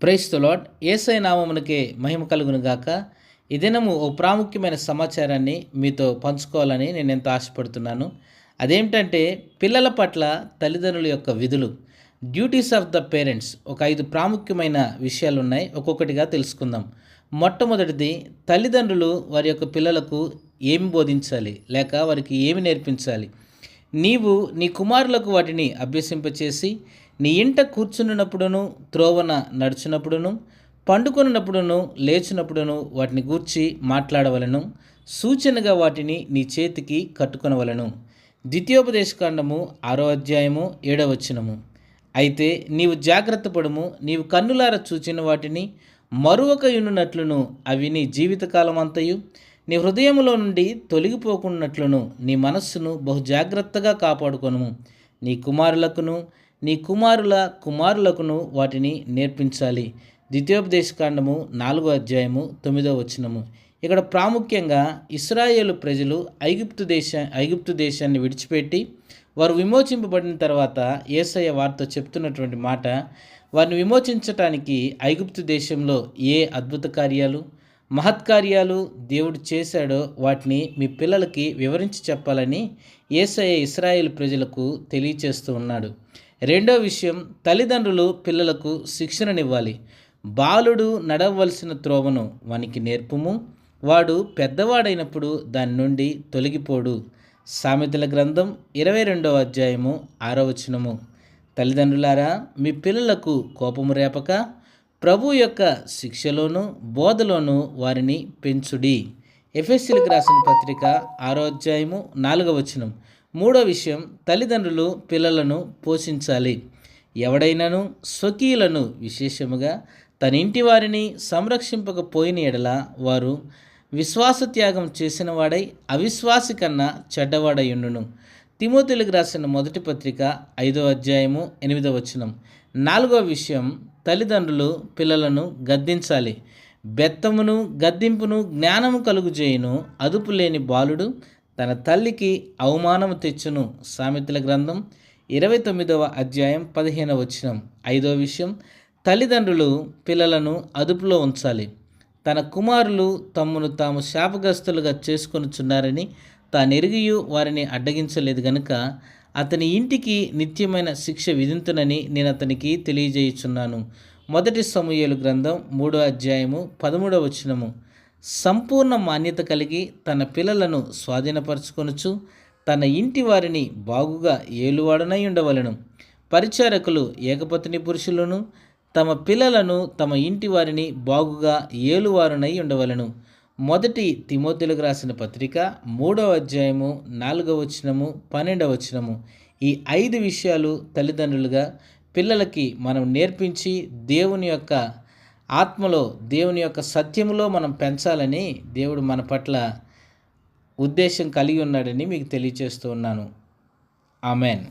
Praise the lord. Yesayya నామమునకే మహిమ కలుగును గాక. ఈ దినము ఓ ప్రాముఖ్యమైన సమాచారాన్ని మీతో పంచుకోవాలని నేను ఎంతో ఆశపడుతున్నాను. అదేమిటంటే పిల్లల పట్ల తల్లిదండ్రుల యొక్క విధులు, డ్యూటీస్ ఆఫ్ ద పేరెంట్స్. ఒక 5 ప్రాముఖ్యమైన విషయాలు ఉన్నాయి. ఒక్కొక్కటిగా తెలుసుకుందాం. మొట్టమొదటిది, తల్లిదండ్రులు వారి యొక్క పిల్లలకు ఏమి బోధించాలి, లేక వారికి ఏమి నేర్పించాలి. నీవు నీ కుమారులకు వాటిని అభ్యసింపచేసి నీ ఇంట కూర్చున్నప్పుడును, త్రోవన నడుచునప్పుడును, పండుకొనున్నప్పుడును, లేచినప్పుడును వాటిని గూర్చి మాట్లాడవలను. సూచనగా వాటిని నీ చేతికి కట్టుకొనవలను. ద్వితీయోపదేశకాండము 6వ అధ్యాయము 7వ వచనము. అయితే నీవు జాగ్రత్త పడుము, నీవు కన్నులార చూచిన వాటిని మరువకయున్నట్లును, అవి నీ జీవితకాలం అంతయు నీ హృదయములో నుండి తొలగిపోకున్నట్లును నీ మనస్సును బహు జాగ్రత్తగా కాపాడుకొనుము. నీ కుమారులకును నీ కుమారుల కుమారులకును వాటిని నేర్పించాలి. ద్వితీయోపదేశకాండము 4వ అధ్యాయము 9వ వచనము. ఇక్కడ ప్రాముఖ్యంగా ఇశ్రాయేలు ప్రజలు ఐగుప్తు దేశాన్ని విడిచిపెట్టి వారు విమోచింపబడిన తర్వాత యేసయ్య వారితో చెప్తున్నటువంటి మాట, వారిని విమోచించటానికి ఐగుప్తు దేశంలో ఏ అద్భుత కార్యాలు, మహత్కార్యాలు దేవుడు చేశాడో వాటిని మీ పిల్లలకి వివరించి చెప్పాలని యేసయ్య ఇశ్రాయేలు ప్రజలకు తెలియచేస్తూ ఉన్నాడు. రెండో విషయం, తల్లిదండ్రులు పిల్లలకు శిక్షణనివ్వాలి. బాలుడు నడవలసిన త్రోవను వానికి నేర్పుము, వాడు పెద్దవాడైనప్పుడు దాని నుండి తొలగిపోడు. సామెతల గ్రంథం 22వ అధ్యాయము 6వ వచనము. తల్లిదండ్రులారా, మీ పిల్లలకు కోపము రేపక ప్రభు యొక్క శిక్షలోను బోధలోను వారిని పెంచుడి. ఎఫెసీయులకు రాసిన పత్రిక 6వ అధ్యాయము 4వ వచనం. మూడో విషయం, తల్లిదండ్రులు పిల్లలను పోషించాలి. ఎవడైనాను స్వకీయులను, విశేషముగా తన ఇంటి వారిని సంరక్షింపకపోయిన ఎడల వారు విశ్వాసత్యాగం చేసిన వాడై అవిశ్వాసి కన్నా చెడ్డవాడై ఉండును. తిమోతిలకు రాసిన మొదటి పత్రిక 5వ అధ్యాయము 8వ వచనం. నాలుగో విషయం, తల్లిదండ్రులు పిల్లలను గద్దించాలి. బెత్తమును గద్దింపును జ్ఞానము కలుగుజేయును. అదుపు లేని బాలుడు తన తల్లికి అవమానము తెచ్చును. సామెతల గ్రంథం 29వ అధ్యాయం 15వ వచనం. ఐదో విషయం, తల్లిదండ్రులు పిల్లలను అదుపులో ఉంచాలి. తన కుమారులు తమ్మును తాము శాపగ్రస్తులుగా చేసుకొనుచున్నారని తానెరిగియు వారిని అడ్డగించలేదు గనుక అతని ఇంటికి నిత్యమైన శిక్ష విధింతునని నేను అతనికి తెలియజేయుచున్నాను. మొదటి సమూయేలు గ్రంథం 3వ అధ్యాయము 13వ వచనము. సంపూర్ణ మాన్యత కలిగి తన పిల్లలను స్వాధీనపరచుకొనుచు తన ఇంటి వారిని బాగుగా ఏలువాడనై ఉండవలను. పరిచారకులు ఏకపత్ని పురుషులను తమ పిల్లలను తమ ఇంటి వారిని బాగుగా ఏలువారునై ఉండవలను. మొదటి తిమోతిలకు రాసిన పత్రిక 3వ అధ్యాయము 4వ వచనము 12వ వచనము. ఈ 5 విషయాలు తల్లిదండ్రులుగా పిల్లలకి మనం నేర్పించి దేవుని యొక్క ఆత్మలో, దేవుని యొక్క సత్యములో మనం పెంచాలని దేవుడు మన పట్ల ఉద్దేశం కలిగి ఉన్నాడని మీకు తెలియచేస్తూ ఉన్నాను. ఆమెన్.